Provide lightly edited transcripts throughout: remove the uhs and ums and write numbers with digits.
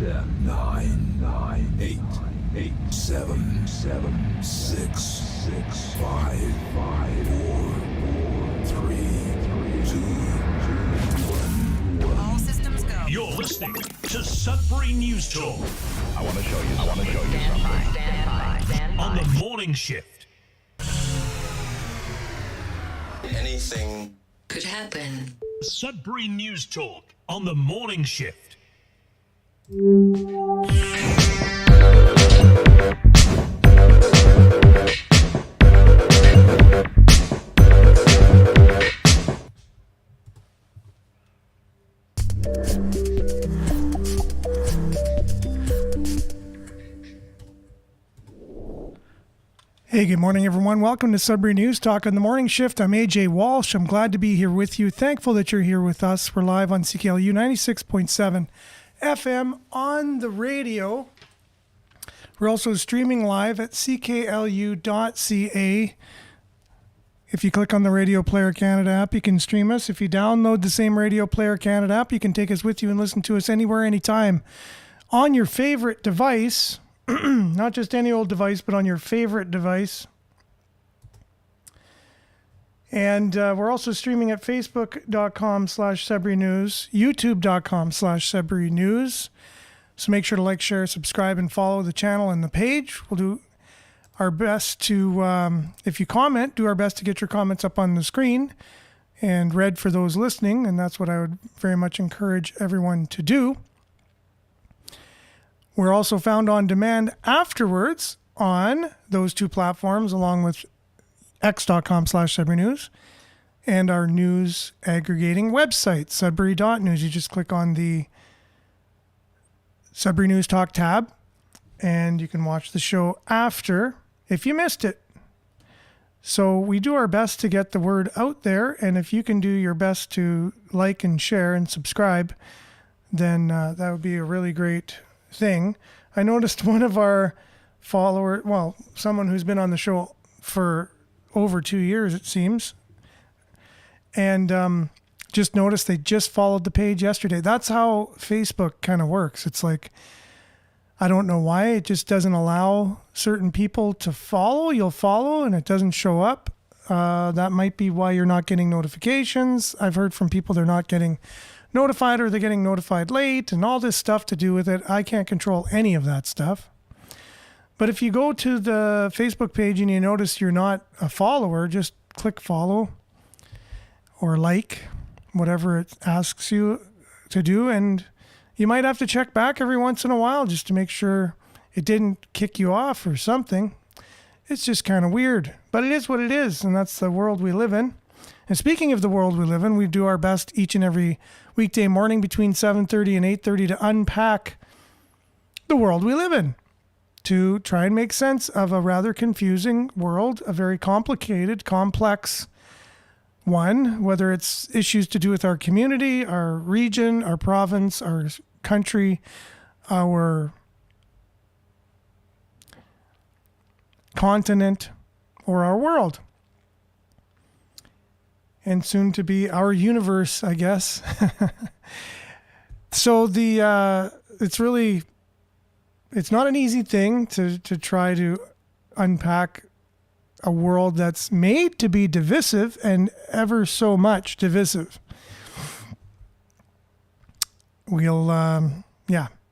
10, 9, 8, 7, 6, 5, 4, 3, 2, 1. All systems go. You're listening to Sudbury News Talk. I want to show you something. Stand by. On the morning shift. Anything Could happen. Sudbury News Talk on the morning shift. Hey, good morning, everyone. Welcome to Sudbury News Talk on the morning shift. I'm AJ Walsh. I'm glad to be here with you. Thankful that you're here with us. We're live on CKLU 96.7 FM on the radio. We're also streaming live at cklu.ca. If you click on the Radio Player Canada app, you can stream us. If you download the same Radio Player Canada app, you can take us with you and listen to us anywhere, anytime on your favorite device. Not just any old device, but on your favorite device. And we're also streaming at facebook.com/Sudbury News, youtube.com/Sudbury News. So make sure to like, share, subscribe, and follow the channel and the page. We'll do our best to, if you comment, do our best to get your comments up on the screen and read for those listening. And that's what I would very much encourage everyone to do. We're also found on demand afterwards on those two platforms, along with x.com/Sudbury News and our news aggregating website, sudbury.news. You just click on the Sudbury News Talk tab, and you can watch the show after if you missed it. So we do our best to get the word out there, and if you can do your best to like and share and subscribe, then that would be a really great thing. I noticed one of our followers, well, someone who's been on the show for over 2 years, it seems, and just noticed they just followed the page yesterday. That's how Facebook kind of works. It's like, I don't know why, it just doesn't allow certain people to follow. You'll follow and it doesn't show up. That might be why you're not getting notifications. I've heard from people they're not getting notified or they're getting notified late and all this stuff to do with it. I can't control any of that stuff. But if you go to the Facebook page and you notice you're not a follower, just click follow or like, whatever it asks you to do. And you might have to check back every once in a while just to make sure it didn't kick you off or something. It's just kind of weird, but it is what it is. And that's the world we live in. And speaking of the world we live in, we do our best each and every weekday morning between 7:30 and 8:30 to unpack the world we live in, to try and make sense of a rather confusing world, a very complicated, complex one, whether it's issues to do with our community, our region, our province, our country, our continent, or our world. And soon to be our universe, I guess. So it's not an easy thing to try to unpack a world that's made to be divisive and ever so much divisive.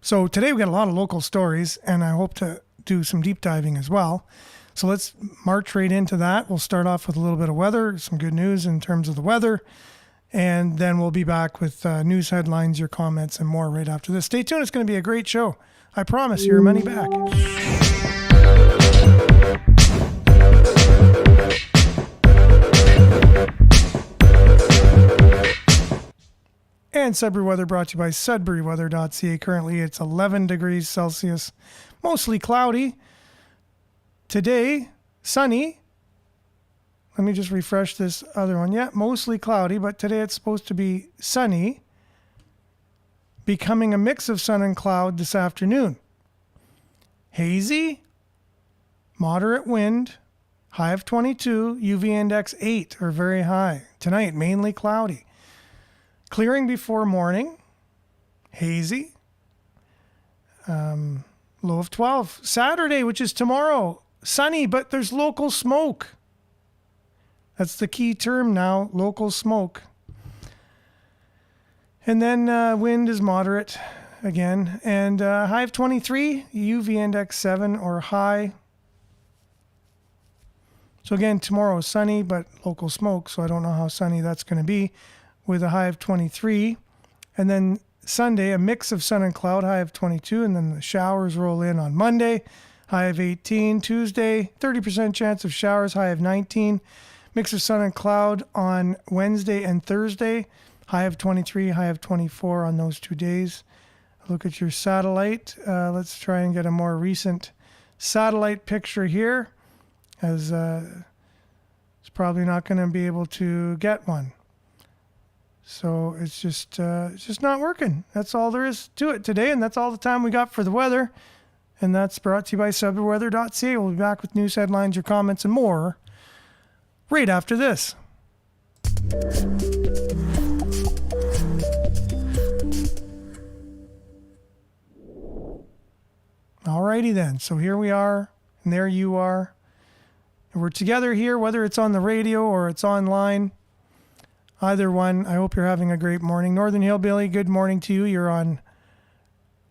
So today we got a lot of local stories, and I hope to do some deep diving as well. So let's march right into that. We'll start off with a little bit of weather, some good news in terms of the weather, and then we'll be back with news headlines, your comments, and more right after this. Stay tuned. It's going to be a great show. I promise. Your money back. And Sudbury weather brought to you by sudburyweather.ca. Currently it's 11 degrees Celsius, mostly cloudy. Today, sunny. Let me just refresh this other one. Yeah, mostly cloudy, but today it's supposed to be sunny, becoming a mix of sun and cloud this afternoon. Hazy, moderate wind, high of 22, UV index 8 or very high. Tonight, mainly cloudy. Clearing before morning, hazy, Low of 12. Saturday, which is tomorrow, sunny, but there's local smoke. That's the key term now, local smoke. And then wind is moderate again. And high of 23, UV index 7 or high. So again, tomorrow is sunny, but local smoke. So I don't know how sunny that's going to be with a high of 23. And then Sunday, a mix of sun and cloud, high of 22. And then the showers roll in on Monday, high of 18. Tuesday, 30% chance of showers, high of 19. Mix of sun and cloud on Wednesday and Thursday, high of 23, high of 24 on those 2 days. Look at your satellite. Let's try and get a more recent satellite picture here, as it's probably not going to be able to get one. So it's just not working. That's all there is to it today, and that's all the time we got for the weather. And that's brought to you by SudburyWeather.ca. We'll be back with news headlines, your comments, and more right after this. Alrighty then. So here we are, and there you are. And we're together here, whether it's on the radio or it's online. Either one, I hope you're having a great morning. Northern Hillbilly, good morning to you. You're on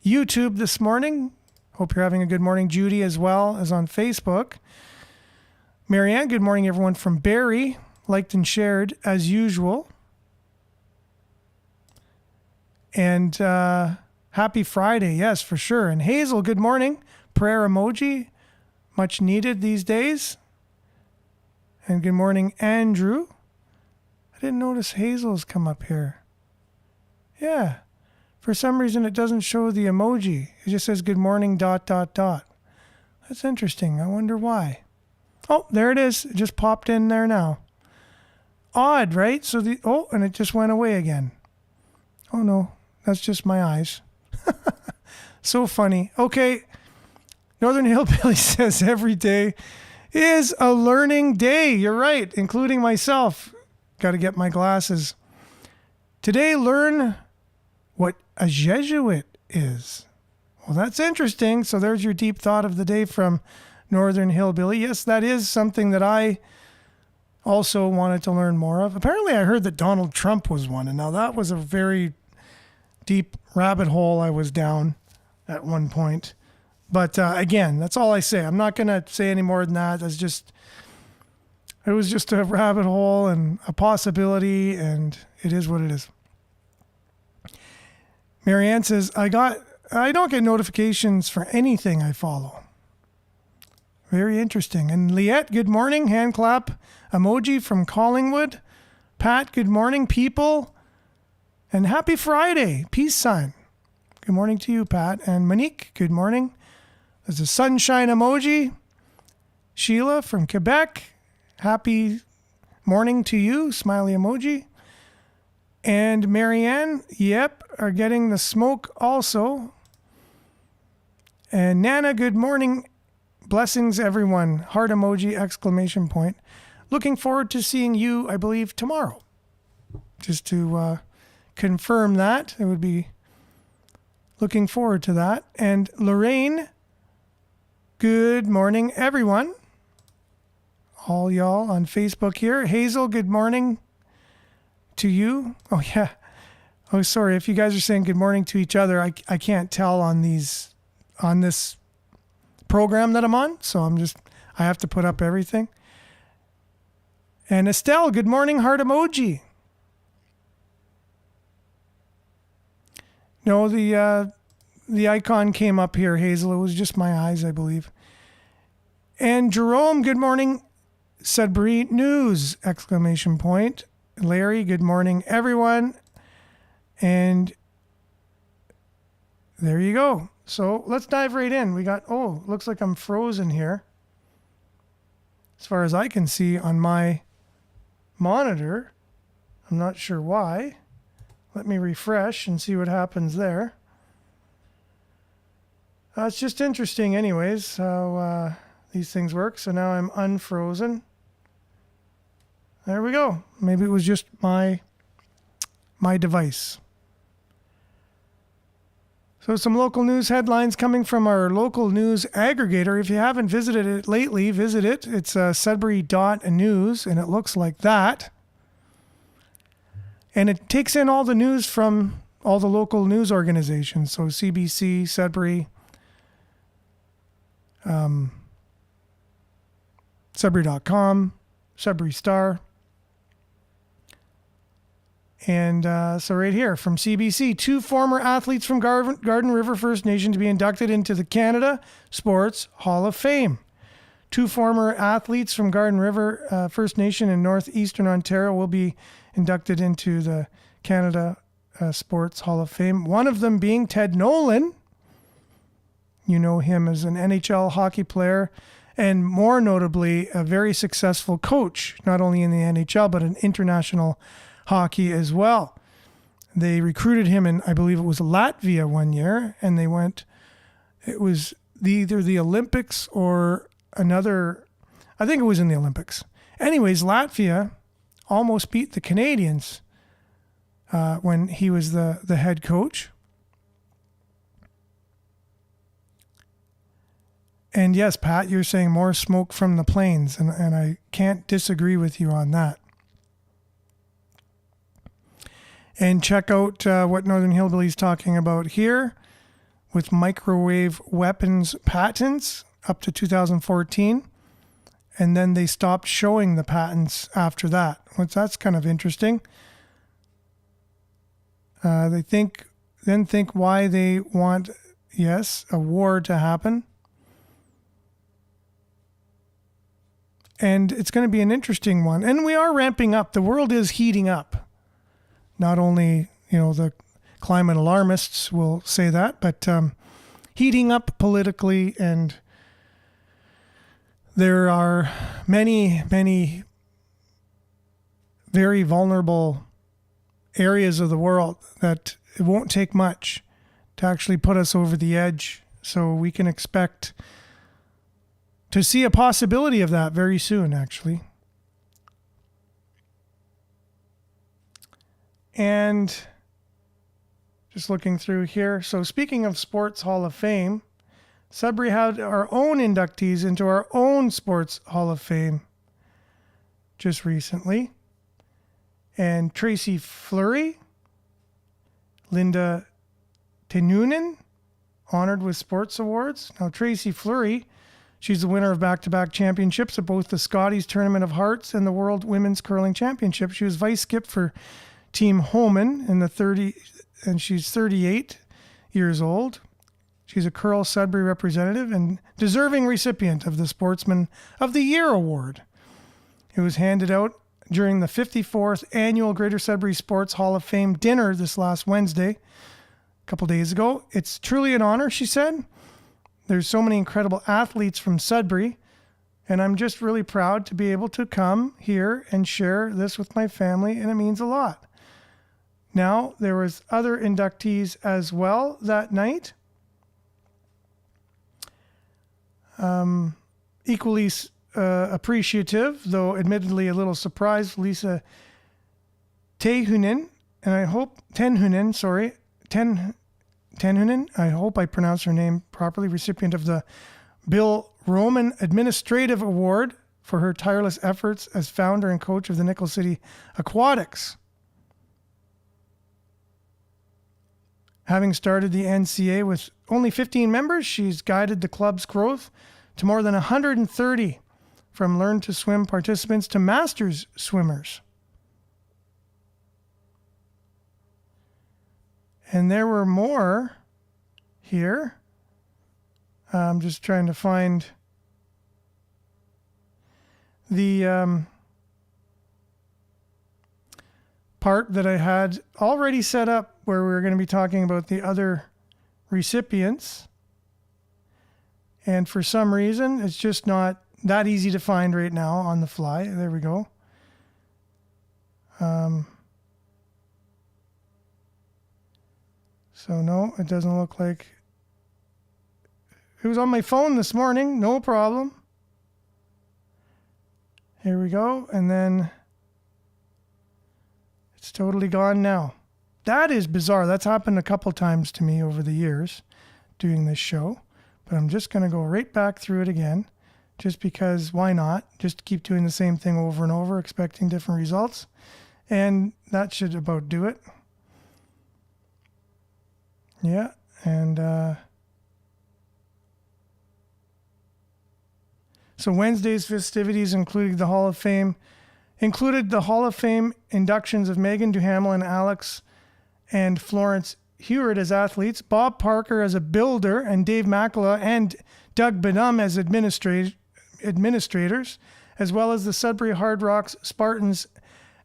YouTube this morning. Hope you're having a good morning. Judy as well as on Facebook. Marianne, good morning everyone from Barrie. Liked and shared as usual. And happy Friday, yes, for sure. And Hazel, good morning. Prayer emoji, much needed these days. And good morning, Andrew. I didn't notice Hazel's come up here. Yeah. For some reason, it doesn't show the emoji. It just says good morning, ... That's interesting. I wonder why. Oh, there it is. It just popped in there now. Odd, right? So and it just went away again. Oh no, that's just my eyes. So funny. Okay. Northern Hillbilly says every day is a learning day. You're right, including myself. Got to get my glasses. Today, learn what a Jesuit is. Well, that's interesting. So there's your deep thought of the day from Northern Hillbilly. Yes, that is something that I also wanted to learn more of. Apparently, I heard that Donald Trump was one, and now that was a very deep rabbit hole I was down at one point. But again, that's all I say. I'm not going to say any more than that. It was just a rabbit hole and a possibility, and it is what it is. Marianne says, I don't get notifications for anything I follow. Very interesting. And Liette, good morning. Hand clap emoji from Collingwood. Pat, good morning, people. And happy Friday. Peace sign. Good morning to you, Pat. And Monique, good morning. There's a sunshine emoji. Sheila from Quebec. Happy morning to you. Smiley emoji. And Marianne, yep, are getting the smoke also. And Nana, good morning. Blessings, everyone. Heart emoji, exclamation point. Looking forward to seeing you, I believe, tomorrow. Just to confirm that. I would be looking forward to that. And Lorraine, good morning, everyone. All y'all on Facebook here. Hazel, good morning to you. Oh, yeah. Oh, sorry. If you guys are saying good morning to each other, I can't tell on this program that I'm on. So I have to put up everything. And Estelle, good morning, heart emoji. No, the icon came up here, Hazel. It was just my eyes, I believe. And Jerome, good morning, Sudbury News, exclamation point. Larry, good morning, everyone. And there you go. So let's dive right in. Looks like I'm frozen here. As far as I can see on my monitor. I'm not sure why. Let me refresh and see what happens there. It's just interesting anyways how these things work. So now I'm unfrozen. There we go. Maybe it was just my device. So some local news headlines coming from our local news aggregator. If you haven't visited it lately, visit it. It's Sudbury.news, and it looks like that. And it takes in all the news from all the local news organizations. So CBC, Sudbury, Sudbury.com, Sudbury Star. And so right here from CBC, 2 former athletes from Garden River First Nation to be inducted into the Canada Sports Hall of Fame. 2 former athletes from Garden River First Nation in northeastern Ontario will be inducted into the Canada Sports Hall of Fame. One of them being Ted Nolan. You know him as an NHL hockey player and more notably a very successful coach, not only in the NHL but in international hockey as well. They recruited him in, I believe it was Latvia one year, and they went, it was either the Olympics or another, I think it was in the Olympics. Anyways, Latvia almost beat the Canadians when he was the head coach. And yes, Pat, you're saying more smoke from the plains, and I can't disagree with you on that. And check out what Northern Hillbilly's talking about here with microwave weapons patents up to 2014. And then they stopped showing the patents after that. That's kind of interesting. They think why they want, yes, a war to happen. And it's going to be an interesting one. And we are ramping up. The world is heating up. Not only, the climate alarmists will say that, but heating up politically, and there are many, many very vulnerable areas of the world that it won't take much to actually put us over the edge. So we can expect to see a possibility of that very soon, actually. And just looking through here. So speaking of Sports Hall of Fame, Sudbury had our own inductees into our own Sports Hall of Fame just recently. And Tracy Fleury, Linda Tenunen, honored with sports awards. Now Tracy Fleury, she's the winner of back-to-back championships at both the Scotties Tournament of Hearts and the World Women's Curling Championship. She was vice skip for Team Homan and she's 38 years old. She's a Curl Sudbury representative and deserving recipient of the Sportsman of the Year Award. It was handed out during the 54th annual Greater Sudbury Sports Hall of Fame dinner this last Wednesday, a couple days ago. It's truly an honor, she said. There's so many incredible athletes from Sudbury, and I'm just really proud to be able to come here and share this with my family, and it means a lot. Now, there was other inductees as well that night. Equally appreciative, though admittedly a little surprised, Lisa Tenhunen, I hope I pronounced her name properly, recipient of the Bill Roman Administrative Award for her tireless efforts as founder and coach of the Nickel City Aquatics. Having started the NCA with only 15 members, she's guided the club's growth to more than 130, from Learn to Swim participants to Masters swimmers. And there were more here. I'm just trying to find the part that I had already set up where we were going to be talking about the other recipients. And for some reason, it's just not that easy to find right now on the fly. There we go. So no, it doesn't look like it was on my phone this morning. No problem. Here we go. And then it's totally gone now. That is bizarre. That's happened a couple times to me over the years doing this show. But I'm just going to go right back through it again, just because why not? Just keep doing the same thing over and over, expecting different results. And that should about do it. Yeah, and so Wednesday's festivities included the Hall of Fame inductions of Megan Duhamel and Alex and Florence Hewitt as athletes, Bob Parker as a builder, and Dave Makala and Doug Benum as administrators, as well as the Sudbury Hard Rocks Spartans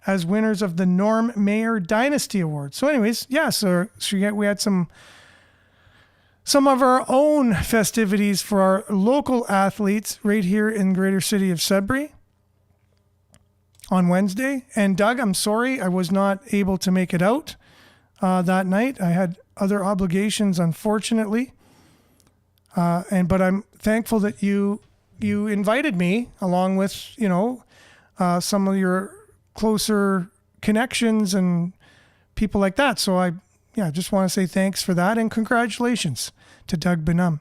as winners of the Norm Mayer Dynasty Award. So anyways, yeah, so we had some of our own festivities for our local athletes right here in the greater city of Sudbury on Wednesday. And Doug, I'm sorry I was not able to make it out that night. I had other obligations, unfortunately. But I'm thankful that you invited me along with, some of your closer connections and people like that. So I just want to say thanks for that and congratulations to Doug Benum.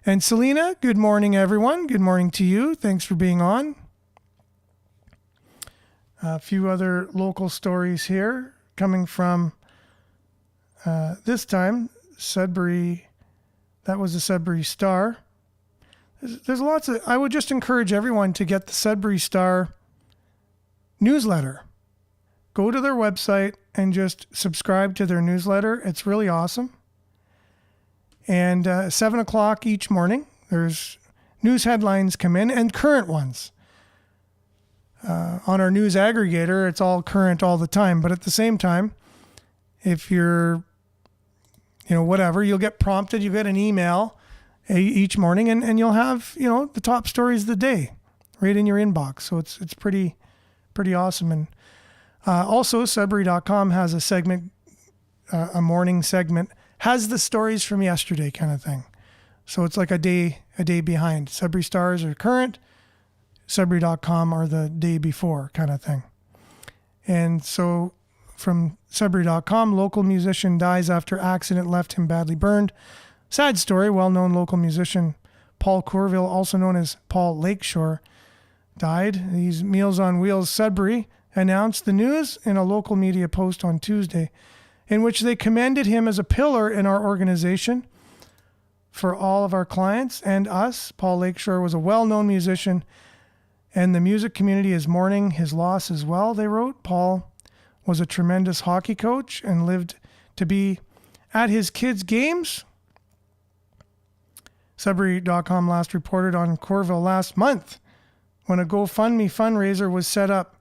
And Selena, good morning, everyone. Good morning to you. Thanks for being on. A few other local stories here coming from this time Sudbury. That was the Sudbury Star. There's lots of. I would just encourage everyone to get the Sudbury Star newsletter. Go to their website and just subscribe to their newsletter. It's really awesome. And 7 o'clock each morning, there's news headlines come in and current ones. On our news aggregator, it's all current all the time. But at the same time, if you're, whatever, you'll get prompted, you get an email each morning and you'll have, the top stories of the day right in your inbox. So it's pretty awesome. And also, Sudbury.com has a segment, a morning segment, has the stories from yesterday kind of thing. So it's like a day behind. Sudbury Stars are current, Sudbury.com are the day before kind of thing. And so from Sudbury.com, local musician dies after accident left him badly burned. Sad story, well-known local musician Paul Corville, also known as Paul Lakeshore, died. These Meals on Wheels Sudbury announced the news in a local media post on Tuesday, in which they commended him as a pillar in our organization for all of our clients and us. Paul Lakeshore was a well-known musician, and the music community is mourning his loss as well, they wrote. Paul was a tremendous hockey coach and lived to be at his kids' games. Sudbury.com last reported on Corville last month when a GoFundMe fundraiser was set up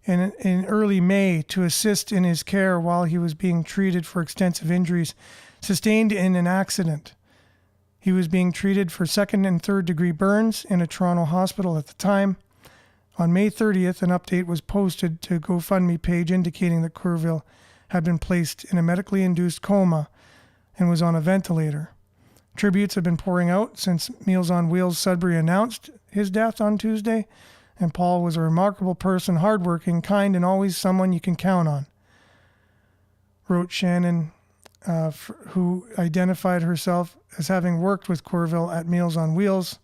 in early May to assist in his care while he was being treated for extensive injuries sustained in an accident. He was being treated for second and third degree burns in a Toronto hospital at the time. On May 30th, an update was posted to GoFundMe page indicating that Corville had been placed in a medically induced coma and was on a ventilator. Tributes have been pouring out since Meals on Wheels Sudbury announced his death on Tuesday, and Paul was a remarkable person, hardworking, kind, and always someone you can count on, wrote Shannon, who identified herself as having worked with Corville at Meals on Wheels,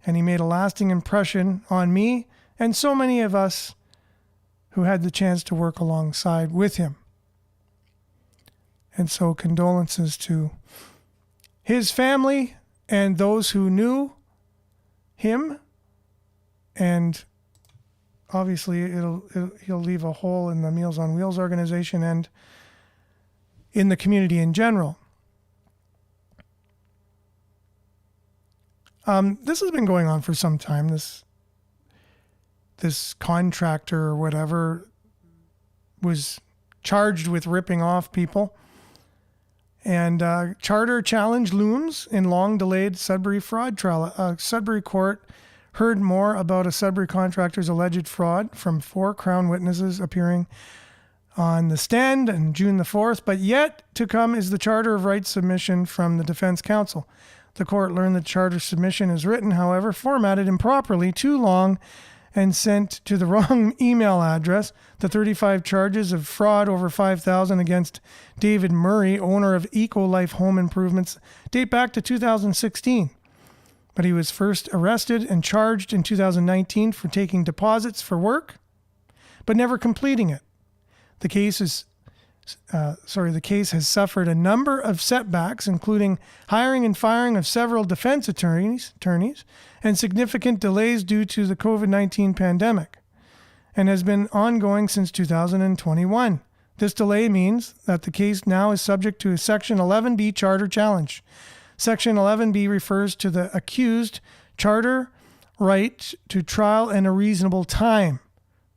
and he made a lasting impression on me and so many of us who had the chance to work alongside with him. And so condolences to his family and those who knew him, and obviously he'll leave a hole in the Meals on Wheels organization and in the community in general. This has been going on for some time. This contractor or whatever was charged with ripping off people. And charter challenge looms in long-delayed Sudbury fraud trial. Sudbury court heard more about a Sudbury contractor's alleged fraud from 4 Crown witnesses appearing on the stand on June the 4th, but yet to come is the Charter of Rights submission from the Defense Counsel. The court learned the charter submission is written, however, formatted improperly, too long, and sent to the wrong email address. The 35 charges of fraud over $5,000 against David Murray, owner of Eco-Life Home Improvements, date back to 2016. But he was first arrested and charged in 2019 for taking deposits for work, but never completing it. The case has suffered a number of setbacks, including hiring and firing of several defense attorneys, and significant delays due to the COVID-19 pandemic, and has been ongoing since 2021. This delay means that the case now is subject to a Section 11B charter challenge. Section 11B refers to the accused charter right to trial in a reasonable time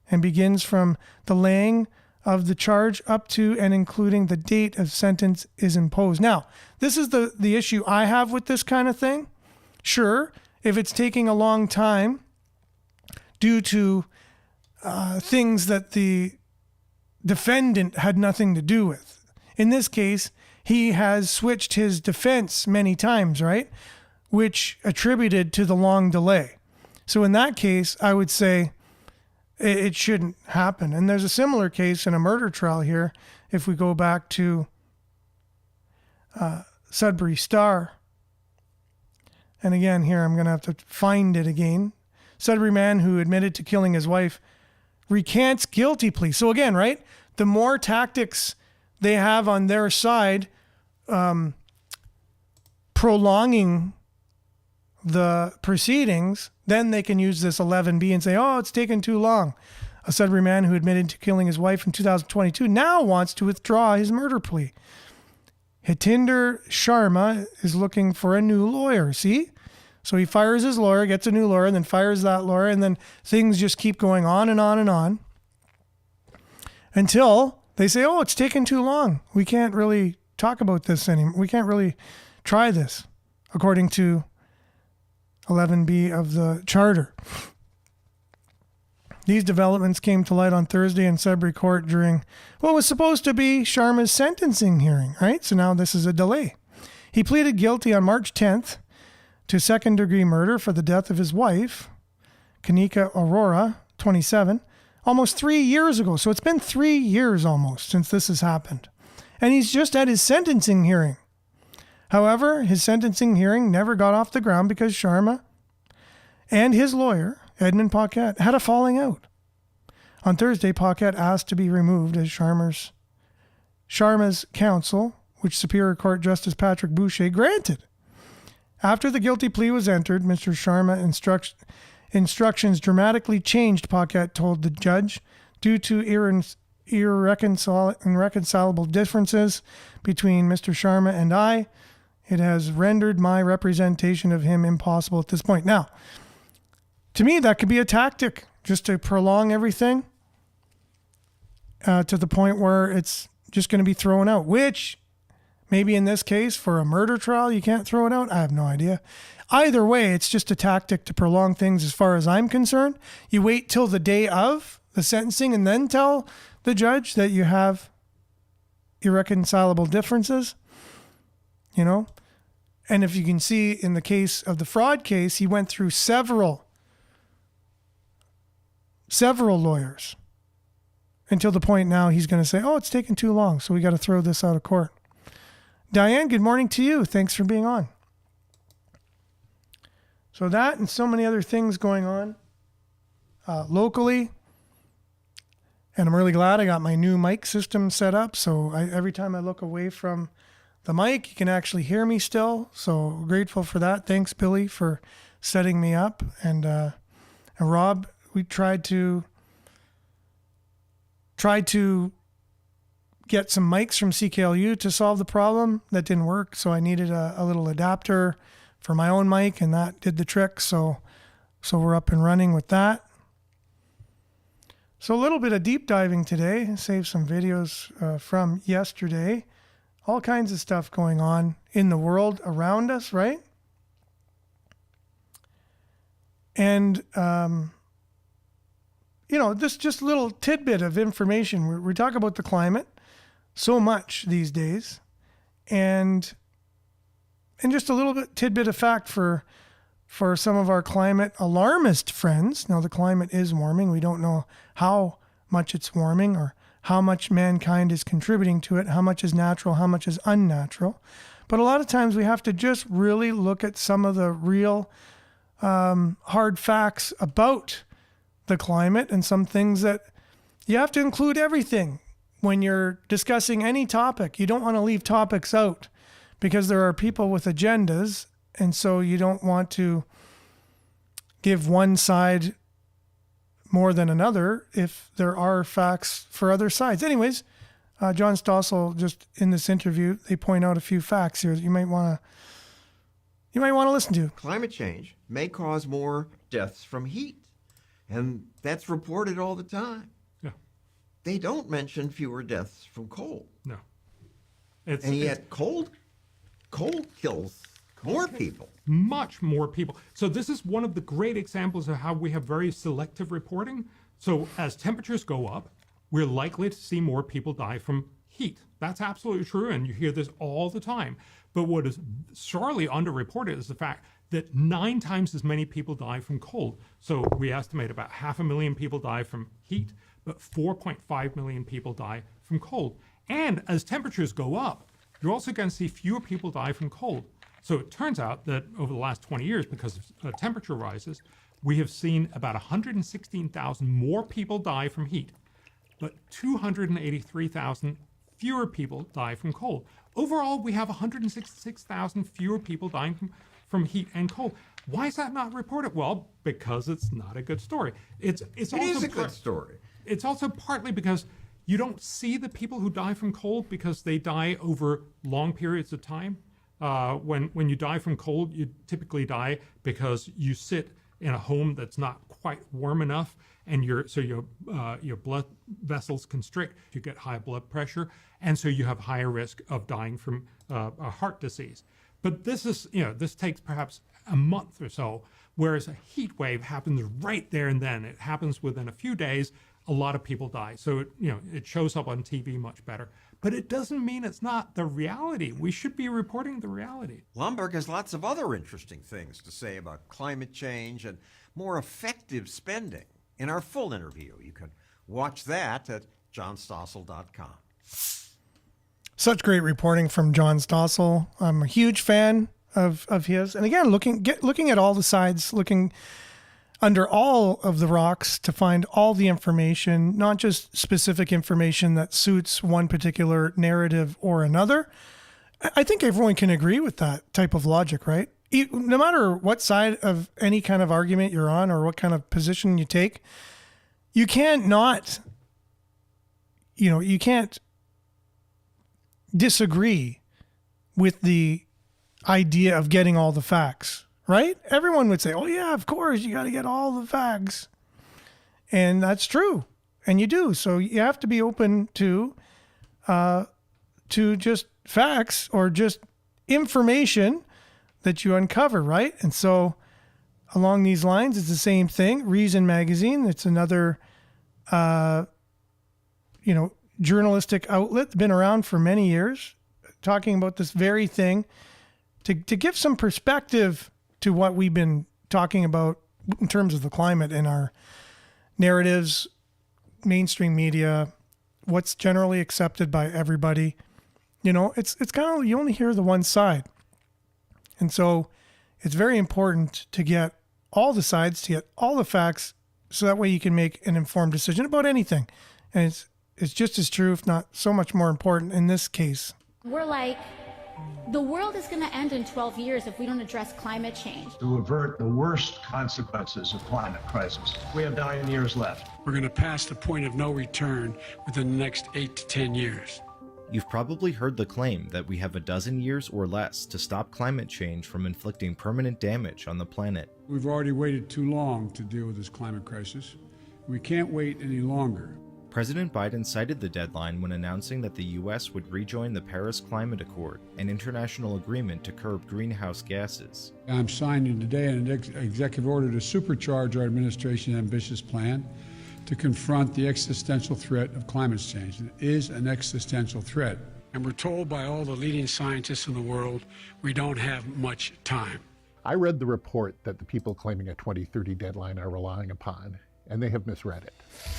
and begins from the laying of the charge up to and including the date of sentence is imposed. Now, this is the issue I have with this kind of thing. Sure, if it's taking a long time due to things that the defendant had nothing to do with. In this case, he has switched his defense many times, right? Which attributed to the long delay. So in that case, I would say it shouldn't happen. And there's a similar case in a murder trial here. If we go back to Sudbury Star. And again, here I'm going to have to find it again. Sudbury man who admitted to killing his wife recants guilty plea. So again, right? The more tactics they have on their side, prolonging the proceedings, then they can use this 11B and say, oh, it's taken too long. A Sudbury man who admitted to killing his wife in 2022 now wants to withdraw his murder plea. Hitinder Sharma is looking for a new lawyer. See? So he fires his lawyer, gets a new lawyer, and then fires that lawyer, and then things just keep going on and on and on until they say, oh, it's taken too long. We can't really talk about this anymore. We can't really try this, according to 11B of the charter. These developments came to light on Thursday in Sudbury Court during what was supposed to be Sharma's sentencing hearing, right? So now this is a delay. He pleaded guilty on March 10th to second-degree murder for the death of his wife, Kanika Aurora, 27, almost 3 years ago. So it's been 3 years almost since this has happened. And he's just at his sentencing hearing. However, his sentencing hearing never got off the ground because Sharma and his lawyer, Edmund Paquette, had a falling out. On Thursday, Paquette asked to be removed as Sharma's counsel, which Superior Court Justice Patrick Boucher granted. After the guilty plea was entered, Mr. Sharma instructions dramatically changed, Paquette told the judge, due to irreconcilable differences between Mr. Sharma and I. It has rendered my representation of him impossible at this point. Now, to me, that could be a tactic just to prolong everything to the point where it's just going to be thrown out, which maybe in this case for a murder trial, you can't throw it out. I have no idea. Either way, it's just a tactic to prolong things as far as I'm concerned. You wait till the day of the sentencing and then tell the judge that you have irreconcilable differences, you know? And if you can see in the case of the fraud case, he went through several lawyers until the point now he's going to say, oh, it's taken too long, so we got to throw this out of court. Diane, good morning to you. Thanks for being on. So that and so many other things going on locally. And I'm really glad I got my new mic system set up. So every time I look away from the mic, you can actually hear me still. So grateful for that. Thanks, Billy, for setting me up. And Rob, we tried to get some mics from CKLU to solve the problem. That didn't work. So I needed a little adapter for my own mic, and that did the trick. So we're up and running with that. So a little bit of deep diving today. Save some videos from yesterday. All kinds of stuff going on in the world around us, right? And, this just little tidbit of information. We talk about the climate so much these days. And just a little bit tidbit of fact for for some of our climate alarmist friends. Now, the climate is warming. We don't know how much it's warming or how much mankind is contributing to it, how much is natural, how much is unnatural. But a lot of times we have to just really look at some of the real hard facts about the climate and some things that you have to include everything when you're discussing any topic. You don't want to leave topics out because there are people with agendas, and so you don't want to give one side more than another if there are facts for other sides. Anyways, John Stossel, just in this interview, they point out a few facts here that you might want to listen to. Climate change may cause more deaths from heat, and that's reported all the time. Yeah. They don't mention fewer deaths from cold. No. And yet cold kills more people. Much more people. So this is one of the great examples of how we have very selective reporting. So as temperatures go up, we're likely to see more people die from heat. That's absolutely true, and you hear this all the time. But what is sorely underreported is the fact that 9 times as many people die from cold. So we estimate about 500,000 people die from heat, but 4.5 million people die from cold. And as temperatures go up, you're also going to see fewer people die from cold. So it turns out that over the last 20 years, because of temperature rises, we have seen about 116,000 more people die from heat, but 283,000 fewer people die from cold. Overall, we have 166,000 fewer people dying from heat and cold. Why is that not reported? Well, because it's not a good story. It is a good story. It's also partly because you don't see the people who die from cold because they die over long periods of time. When you die from cold, you typically die because you sit in a home that's not quite warm enough, and your blood vessels constrict. You get high blood pressure, and so you have higher risk of dying from a heart disease. But this takes perhaps a month or so, whereas a heat wave happens right there and then. It happens within a few days. A lot of people die, so it shows up on TV much better. But it doesn't mean it's not the reality. We should be reporting the reality. Lomberg has lots of other interesting things to say about climate change and more effective spending. In our full interview, you can watch that at johnstossel.com. Such great reporting from John Stossel. I'm a huge fan of his. And again, looking at all the sides, looking under all of the rocks to find all the information, not just specific information that suits one particular narrative or another. I think everyone can agree with that type of logic, right? No matter what side of any kind of argument you're on or what kind of position you take, you can't disagree with the idea of getting all the facts. Right? Everyone would say, oh, yeah, of course, you got to get all the facts. And that's true. And you do. So you have to be open to just facts or just information that you uncover, right? And so along these lines, it's the same thing. Reason Magazine, it's another, journalistic outlet, been around for many years, talking about this very thing to give some perspective to what we've been talking about in terms of the climate in our narratives, mainstream media, what's generally accepted by everybody. It's kind of, you only hear the one side. And so it's very important to get all the sides, to get all the facts, so that way you can make an informed decision about anything. And it's just as true, if not so much more important in this case. We're like, the world is going to end in 12 years if we don't address climate change. To avert the worst consequences of climate crisis, we have 9 years left. We're going to pass the point of no return within the next 8 to 10 years. You've probably heard the claim that we have a dozen years or less to stop climate change from inflicting permanent damage on the planet. We've already waited too long to deal with this climate crisis. We can't wait any longer. President Biden cited the deadline when announcing that the U.S. would rejoin the Paris Climate Accord, an international agreement to curb greenhouse gases. I'm signing today an executive order to supercharge our administration's ambitious plan to confront the existential threat of climate change. It is an existential threat. And we're told by all the leading scientists in the world we don't have much time. I read the report that the people claiming a 2030 deadline are relying upon, and they have misread it.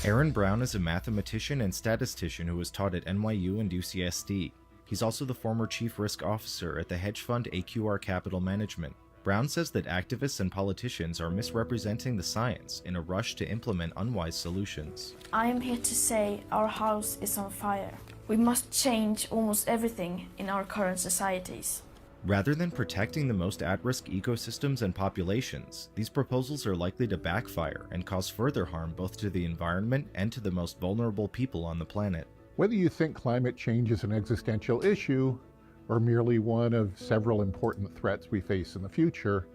Aaron Brown is a mathematician and statistician who was taught at NYU and UCSD. He's also the former chief risk officer at the hedge fund AQR Capital Management. Brown says that activists and politicians are misrepresenting the science in a rush to implement unwise solutions. I am here to say our house is on fire. We must change almost everything in our current societies. Rather than protecting the most at-risk ecosystems and populations, these proposals are likely to backfire and cause further harm both to the environment and to the most vulnerable people on the planet. Whether you think climate change is an existential issue or merely one of several important threats we face in the future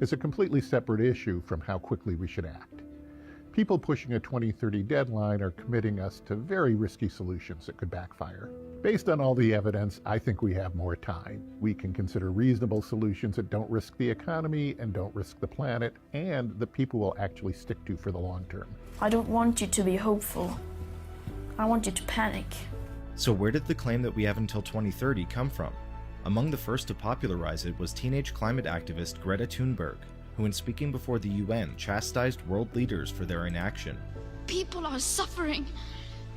is a completely separate issue from how quickly we should act. People pushing a 2030 deadline are committing us to very risky solutions that could backfire. Based on all the evidence, I think we have more time. We can consider reasonable solutions that don't risk the economy and don't risk the planet, and that people will actually stick to for the long term. I don't want you to be hopeful. I want you to panic. So where did the claim that we have until 2030 come from? Among the first to popularize it was teenage climate activist Greta Thunberg, who in speaking before the UN chastised world leaders for their inaction. People are suffering.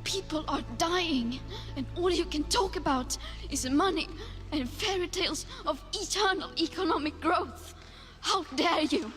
People are dying. And all you can talk about is money and fairy tales of eternal economic growth. How dare you?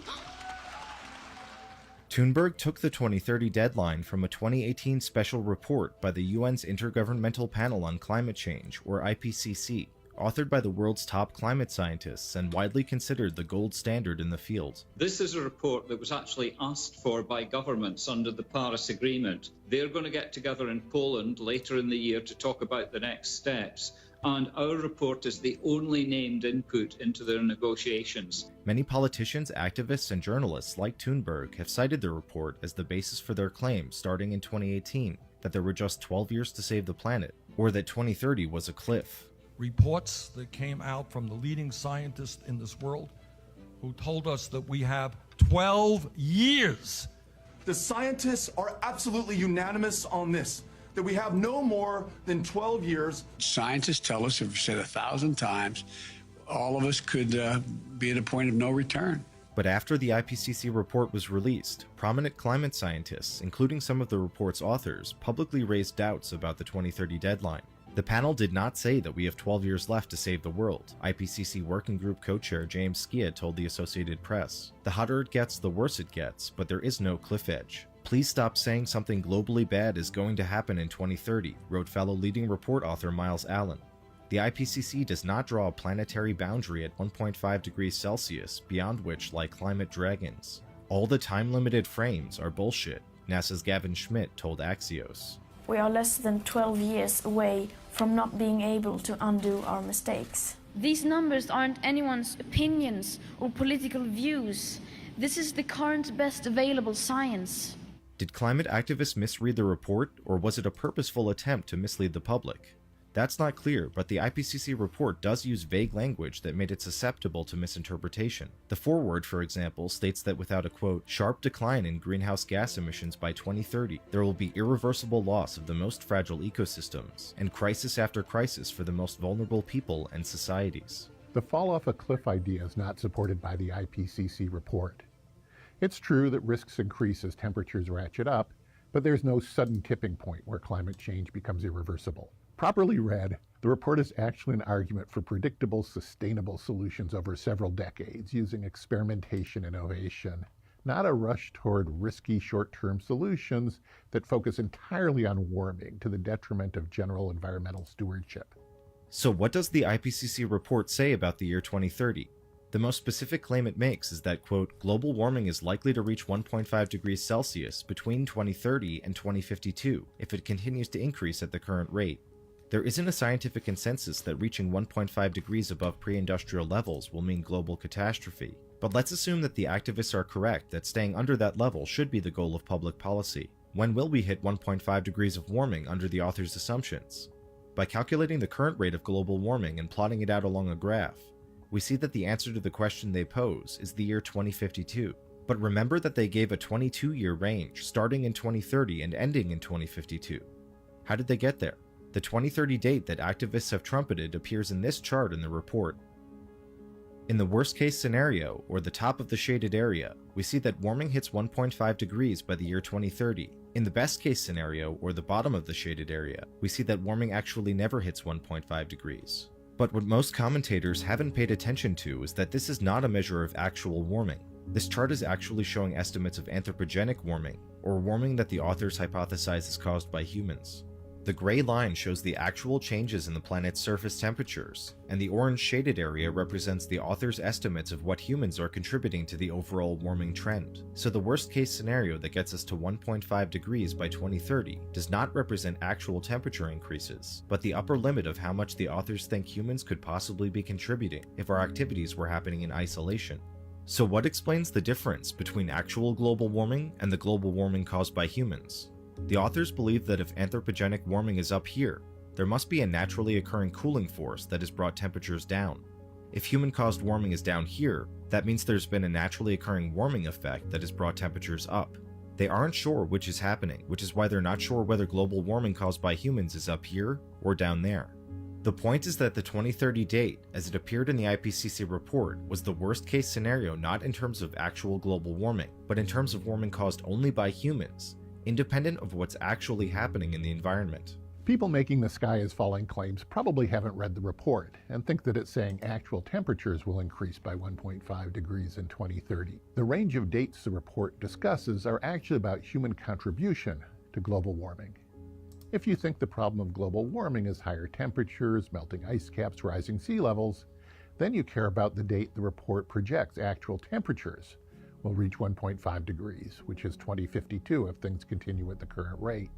Thunberg took the 2030 deadline from a 2018 special report by the UN's Intergovernmental Panel on Climate Change, or IPCC, authored by the world's top climate scientists and widely considered the gold standard in the field. This is a report that was actually asked for by governments under the Paris Agreement. They're going to get together in Poland later in the year to talk about the next steps, and our report is the only named input into their negotiations. Many politicians, activists, and journalists like Thunberg have cited the report as the basis for their claim starting in 2018 that there were just 12 years to save the planet, or that 2030 was a cliff. Reports that came out from the leading scientists in this world who told us that we have 12 years. The scientists are absolutely unanimous on this, that we have no more than 12 years. Scientists tell us, have said 1,000 times, all of us could be at a point of no return. But after the IPCC report was released, prominent climate scientists, including some of the report's authors, publicly raised doubts about the 2030 deadline. The panel did not say that we have 12 years left to save the world, IPCC Working Group co-chair James Skia told the Associated Press. The hotter it gets, the worse it gets, but there is no cliff edge. Please stop saying something globally bad is going to happen in 2030, wrote fellow leading report author Miles Allen. The IPCC does not draw a planetary boundary at 1.5 degrees Celsius, beyond which lie climate dragons. All the time-limited frames are bullshit, NASA's Gavin Schmidt told Axios. We are less than 12 years away from not being able to undo our mistakes. These numbers aren't anyone's opinions or political views. This is the current best available science. Did climate activists misread the report, or was it a purposeful attempt to mislead the public? That's not clear, but the IPCC report does use vague language that made it susceptible to misinterpretation. The foreword, for example, states that without a, quote, sharp decline in greenhouse gas emissions by 2030, there will be irreversible loss of the most fragile ecosystems, and crisis after crisis for the most vulnerable people and societies. The fall off a cliff idea is not supported by the IPCC report. It's true that risks increase as temperatures ratchet up, but there's no sudden tipping point where climate change becomes irreversible. Properly read, the report is actually an argument for predictable, sustainable solutions over several decades using experimentation and innovation, not a rush toward risky short-term solutions that focus entirely on warming to the detriment of general environmental stewardship. So what does the IPCC report say about the year 2030? The most specific claim it makes is that, quote, global warming is likely to reach 1.5 degrees Celsius between 2030 and 2052 if it continues to increase at the current rate. There isn't a scientific consensus that reaching 1.5 degrees above pre-industrial levels will mean global catastrophe, but let's assume that the activists are correct that staying under that level should be the goal of public policy. When will we hit 1.5 degrees of warming under the author's assumptions? By calculating the current rate of global warming and plotting it out along a graph, we see that the answer to the question they pose is the year 2052. But remember that they gave a 22-year range starting in 2030 and ending in 2052. How did they get there? The 2030 date that activists have trumpeted appears in this chart in the report. In the worst case scenario, or the top of the shaded area, we see that warming hits 1.5 degrees by the year 2030. In the best case scenario, or the bottom of the shaded area, we see that warming actually never hits 1.5 degrees. But what most commentators haven't paid attention to is that this is not a measure of actual warming. This chart is actually showing estimates of anthropogenic warming, or warming that the authors hypothesize is caused by humans. The gray line shows the actual changes in the planet's surface temperatures, and the orange shaded area represents the author's estimates of what humans are contributing to the overall warming trend. So the worst case scenario that gets us to 1.5 degrees by 2030 does not represent actual temperature increases, but the upper limit of how much the authors think humans could possibly be contributing if our activities were happening in isolation. So what explains the difference between actual global warming and the global warming caused by humans? The authors believe that if anthropogenic warming is up here, there must be a naturally occurring cooling force that has brought temperatures down. If human-caused warming is down here, that means there's been a naturally occurring warming effect that has brought temperatures up. They aren't sure which is happening, which is why they're not sure whether global warming caused by humans is up here or down there. The point is that the 2030 date, as it appeared in the IPCC report, was the worst-case scenario not in terms of actual global warming, but in terms of warming caused only by humans, independent of what's actually happening in the environment. People making the sky is falling claims probably haven't read the report and think that it's saying actual temperatures will increase by 1.5 degrees in 2030. The range of dates the report discusses are actually about human contribution to global warming. If you think the problem of global warming is higher temperatures, melting ice caps, rising sea levels, then you care about the date the report projects actual temperatures will reach 1.5 degrees, which is 2052 if things continue at the current rate.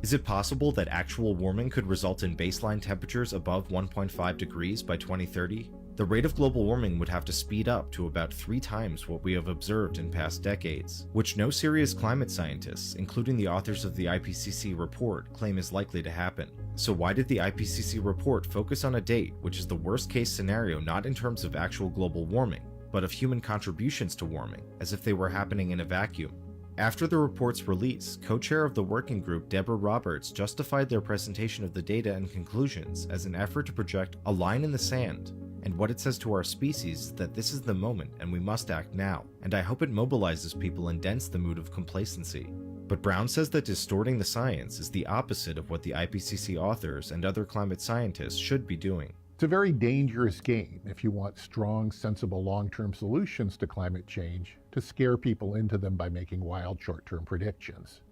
Is it possible that actual warming could result in baseline temperatures above 1.5 degrees by 2030? The rate of global warming would have to speed up to about 3 times what we have observed in past decades, which no serious climate scientists, including the authors of the IPCC report, claim is likely to happen. So why did the IPCC report focus on a date which is the worst case scenario not in terms of actual global warming, but of human contributions to warming, as if they were happening in a vacuum? After the report's release, co-chair of the working group Deborah Roberts justified their presentation of the data and conclusions as an effort to project a line in the sand, and what it says to our species is that this is the moment and we must act now, and I hope it mobilizes people and dents the mood of complacency. But Brown says that distorting the science is the opposite of what the IPCC authors and other climate scientists should be doing. It's a very dangerous game if you want strong, sensible long-term solutions to climate change to scare people into them by making wild short-term predictions.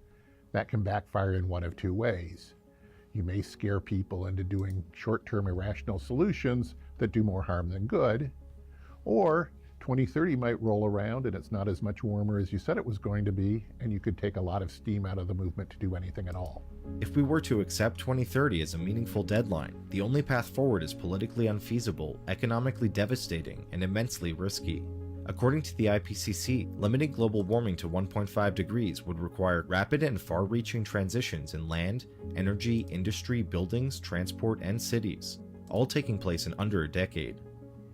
That can backfire in one of two ways. You may scare people into doing short-term irrational solutions that do more harm than good, or 2030 might roll around and it's not as much warmer as you said it was going to be, and you could take a lot of steam out of the movement to do anything at all. If we were to accept 2030 as a meaningful deadline, the only path forward is politically unfeasible, economically devastating, and immensely risky. According to the IPCC, limiting global warming to 1.5 degrees would require rapid and far-reaching transitions in land, energy, industry, buildings, transport, and cities, all taking place in under a decade.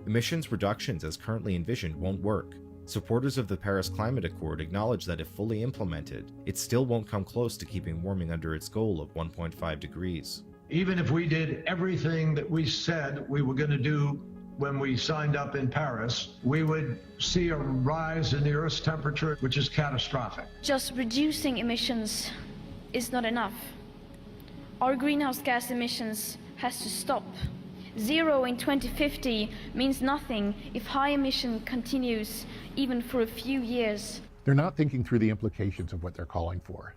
Emissions reductions as currently envisioned won't work. Supporters of the Paris Climate Accord acknowledge that if fully implemented, it still won't come close to keeping warming under its goal of 1.5 degrees. Even if we did everything that we said we were going to do when we signed up in Paris, we would see a rise in the Earth's temperature, which is catastrophic. Just reducing emissions is not enough. Our greenhouse gas emissions has to stop. Zero in 2050 means nothing if high emission continues even for a few years. They're not thinking through the implications of what they're calling for.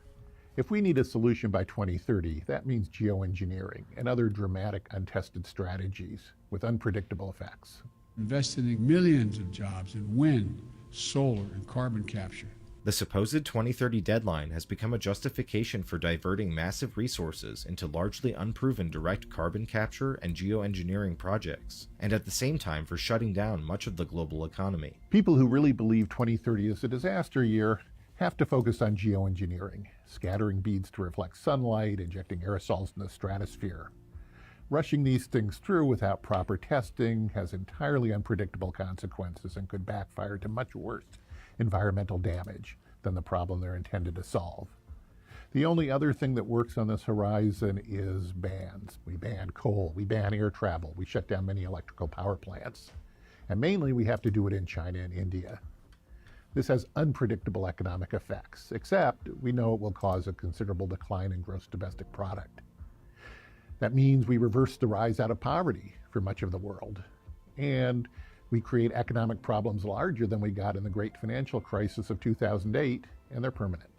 If we need a solution by 2030, that means geoengineering and other dramatic, untested strategies with unpredictable effects. Invested in millions of jobs in wind, solar, and carbon capture. The supposed 2030 deadline has become a justification for diverting massive resources into largely unproven direct carbon capture and geoengineering projects, and at the same time for shutting down much of the global economy. People who really believe 2030 is a disaster year have to focus on geoengineering, scattering beads to reflect sunlight, injecting aerosols in the stratosphere. Rushing these things through without proper testing has entirely unpredictable consequences and could backfire to much worse environmental damage than the problem they're intended to solve. The only other thing that works on this horizon is bans. We ban coal, we ban air travel, we shut down many electrical power plants. And mainly we have to do it in China and India. This has unpredictable economic effects, except we know it will cause a considerable decline in gross domestic product. That means we reverse the rise out of poverty for much of the world. And we create economic problems larger than we got in the great financial crisis of 2008, and they're permanent.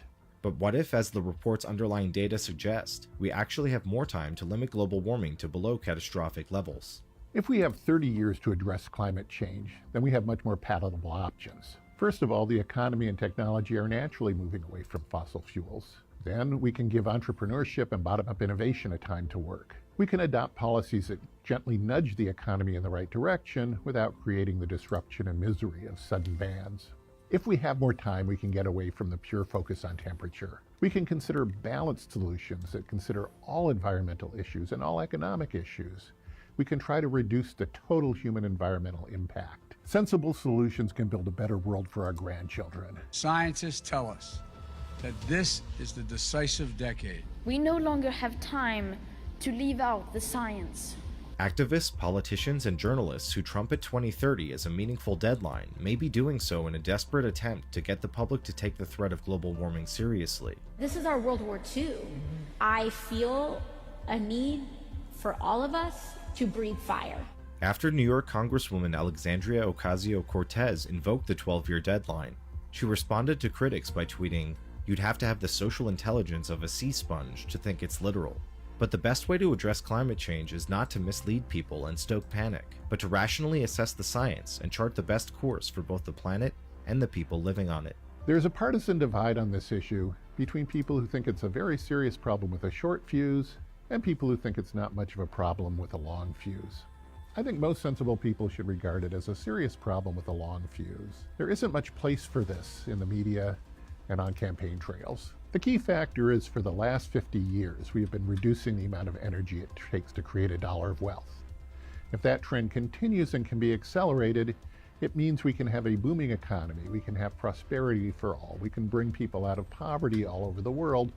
But what if, as the report's underlying data suggest, we actually have more time to limit global warming to below catastrophic levels? If we have 30 years to address climate change, then we have much more palatable options. First of all, the economy and technology are naturally moving away from fossil fuels. Then we can give entrepreneurship and bottom-up innovation a time to work. We can adopt policies that gently nudge the economy in the right direction without creating the disruption and misery of sudden bans. If we have more time, we can get away from the pure focus on temperature. We can consider balanced solutions that consider all environmental issues and all economic issues. We can try to reduce the total human environmental impact. Sensible solutions can build a better world for our grandchildren. Scientists tell us that this is the decisive decade. We no longer have time to leave out the science. Activists, politicians, and journalists who trumpet 2030 as a meaningful deadline may be doing so in a desperate attempt to get the public to take the threat of global warming seriously. This is our World War II. I feel a need for all of us to breathe fire. After New York Congresswoman Alexandria Ocasio-Cortez invoked the 12-year deadline, she responded to critics by tweeting, "You'd have to have the social intelligence of a sea sponge to think it's literal." But the best way to address climate change is not to mislead people and stoke panic, but to rationally assess the science and chart the best course for both the planet and the people living on it. There's a partisan divide on this issue between people who think it's a very serious problem with a short fuse and people who think it's not much of a problem with a long fuse. I think most sensible people should regard it as a serious problem with a long fuse. There isn't much place for this in the media and on campaign trails. The key factor is for the last 50 years, we have been reducing the amount of energy it takes to create a dollar of wealth. If that trend continues and can be accelerated, it means we can have a booming economy, we can have prosperity for all, we can bring people out of poverty all over the world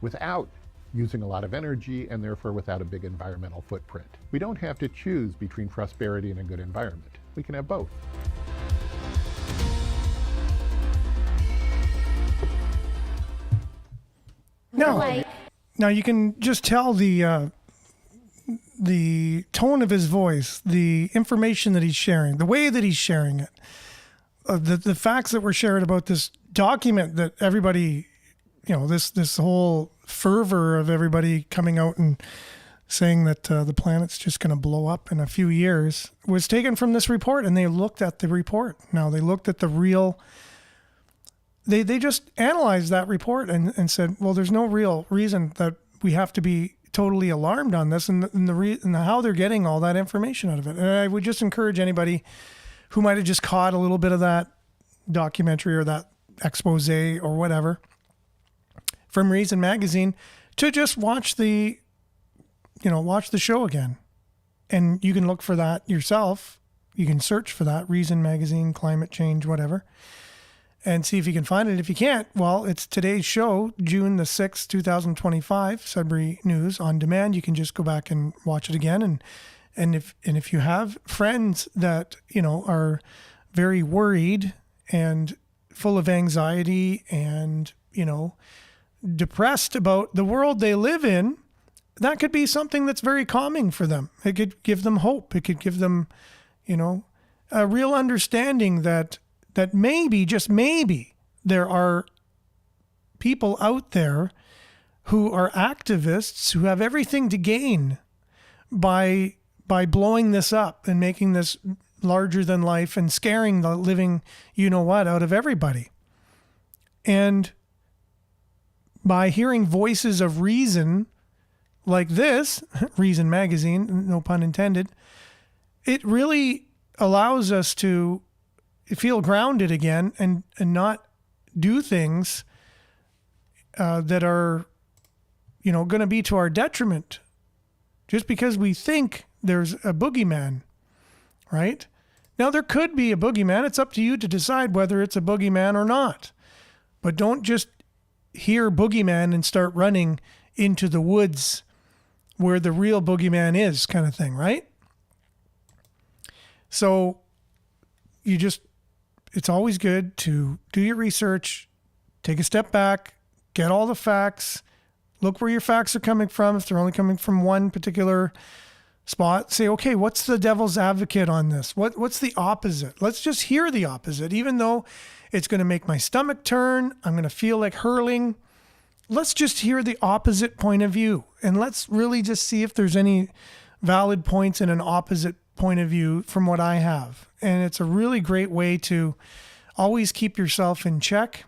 without using a lot of energy and therefore without a big environmental footprint. We don't have to choose between prosperity and a good environment. We can have both. Now you can just tell the tone of his voice, the information that he's sharing, the way that he's sharing it, the facts that were shared about this document that everybody, this whole fervor of everybody coming out and saying that the planet's just going to blow up in a few years was taken from this report, and they looked at the report. Now they looked at the real. They just analyzed that report and said, well, there's no real reason that we have to be totally alarmed on this and how they're getting all that information out of it. And I would just encourage anybody who might have just caught a little bit of that documentary or that expose or whatever from Reason Magazine to just watch the show again. And you can look for that yourself. You can search for that, Reason Magazine, climate change, whatever, and see if you can find it. If you can't, well, it's today's show, June the 6th, 2025, Sudbury News on demand. You can just go back and watch it again. And if you have friends that, are very worried and full of anxiety and, depressed about the world they live in, that could be something that's very calming for them. It could give them hope. It could give them, a real understanding that maybe, just maybe, there are people out there who are activists who have everything to gain by blowing this up and making this larger than life and scaring the living out of everybody. And by hearing voices of reason like this, Reason Magazine, no pun intended, it really allows us to feel grounded again and not do things that are, going to be to our detriment just because we think there's a boogeyman, right? Now, there could be a boogeyman. It's up to you to decide whether it's a boogeyman or not. But don't just hear boogeyman and start running into the woods where the real boogeyman is, kind of thing, right? So it's always good to do your research, take a step back, get all the facts, look where your facts are coming from. If they're only coming from one particular spot, say, okay, what's the devil's advocate on this? What's the opposite? Let's just hear the opposite, even though it's going to make my stomach turn. I'm going to feel like hurling. Let's just hear the opposite point of view. And let's really just see if there's any valid points in an opposite point of view from what I have. And it's a really great way to always keep yourself in check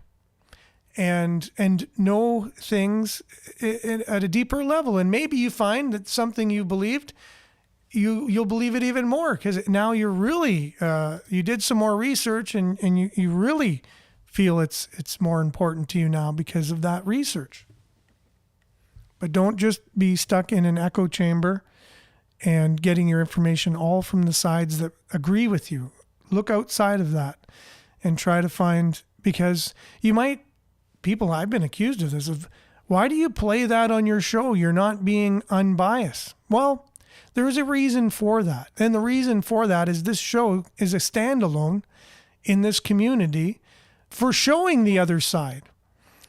and know things at a deeper level. And maybe you find that something you believed, you'll believe it even more, because now you're really, you did some more research and you really feel it's more important to you now because of that research. But don't just be stuck in an echo chamber and getting your information all from the sides that agree with you. Look outside of that and try to find, because people, I've been accused of this, of why do you play that on your show? You're not being unbiased. Well, there's a reason for that. And the reason for that is this show is a standalone in this community for showing the other side.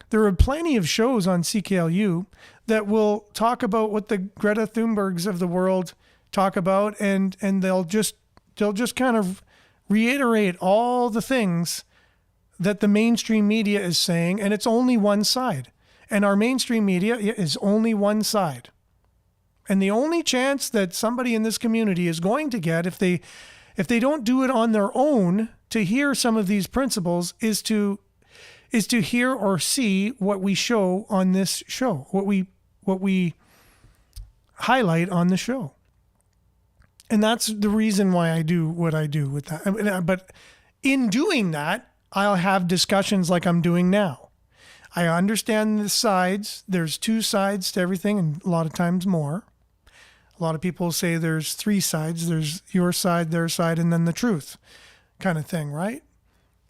There are plenty of shows on CKLU that will talk about what the Greta Thunbergs of the world talk about, and they'll just kind of reiterate all the things that the mainstream media is saying, and it's only one side. And our mainstream media is only one side. And the only chance that somebody in this community is going to get, if they don't do it on their own to hear some of these principles, is to hear or see what we show on this show, what we highlight on the show. And that's the reason why I do what I do with that. But in doing that, I'll have discussions like I'm doing now. I understand the sides. There's two sides to everything, and a lot of times more. A lot of people say there's three sides. There's your side, their side, and then the truth kind of thing, right?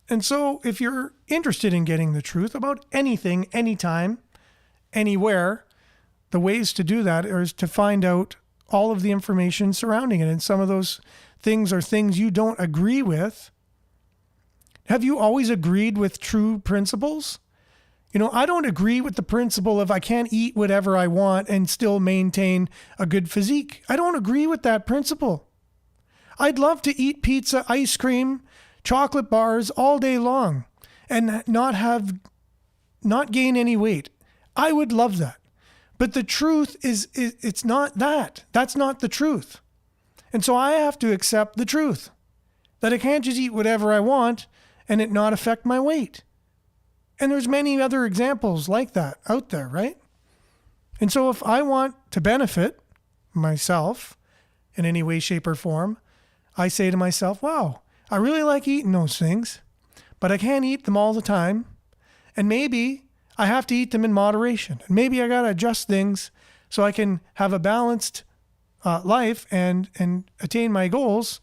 And so if you're interested in getting the truth about anything, anytime, anywhere, the ways to do that is to find out all of the information surrounding it. And some of those things are things you don't agree with. Have you always agreed with true principles? I don't agree with the principle of I can't eat whatever I want and still maintain a good physique. I don't agree with that principle. I'd love to eat pizza, ice cream, chocolate bars all day long and not gain any weight. I would love that. But the truth is it's not that. That's not the truth. And so I have to accept the truth that I can't just eat whatever I want and it not affect my weight. And there's many other examples like that out there, right? And so if I want to benefit myself in any way, shape, or form, I say to myself, wow, I really like eating those things, but I can't eat them all the time. And maybe I have to eat them in moderation. And maybe I got to adjust things so I can have a balanced life and attain my goals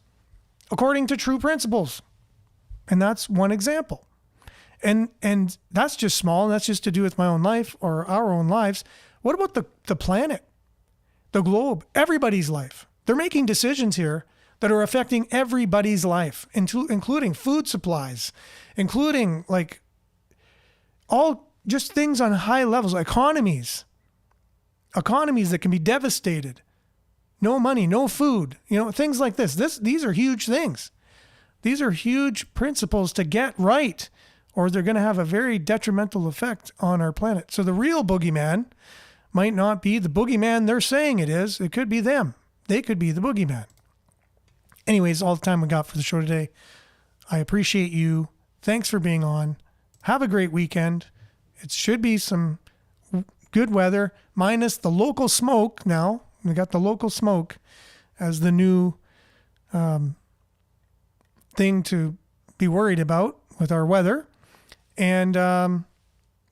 according to true principles. And that's one example. And that's just small, and that's just to do with my own life or our own lives. What about the planet, the globe, everybody's life? They're making decisions here that are affecting everybody's life, including food supplies, including like all just things on high levels, economies that can be devastated. No money, no food, things like this. These are huge things. These are huge principles to get right, or they're going to have a very detrimental effect on our planet. So the real boogeyman might not be the boogeyman they're saying it is. It could be them. They could be the boogeyman. Anyways, all the time we got for the show today. I appreciate you. Thanks for being on. Have a great weekend. It should be some good weather, minus the local smoke now. We got the local smoke as the new thing to be worried about with our weather. And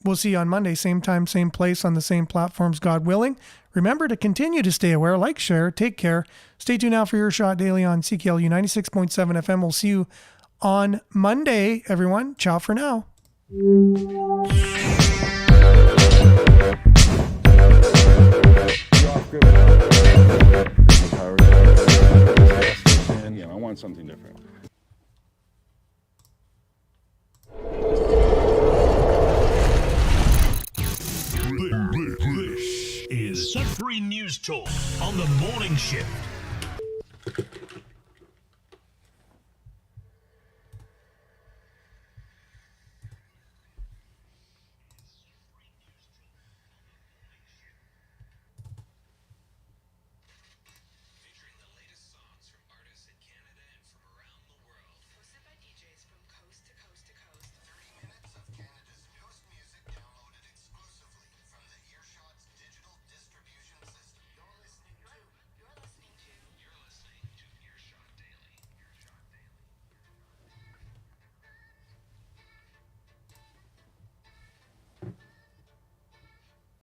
we'll see you on Monday, same time, same place, on the same platforms, God willing. Remember to continue to stay aware, like, share, take care. Stay tuned now for your shot daily on CKLU 96.7 FM. We'll see you on Monday, everyone. Ciao for now. I want something different. Talk on the morning shift.